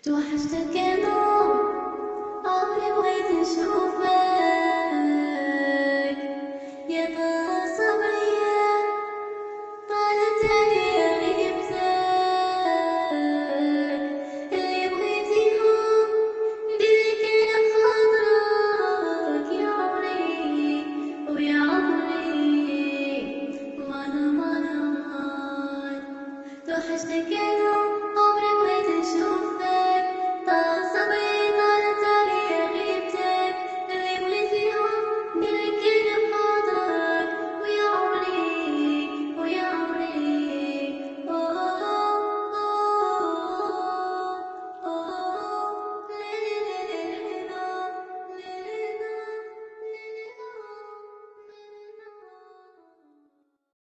توحشتك يا نور، عمري بغيت نشوفك. يا طه صبري طالت عليا غيبتك. اللي بغيتيهم ديري كان بخاطرك. يا عمري ويا عمري مانا توحشتك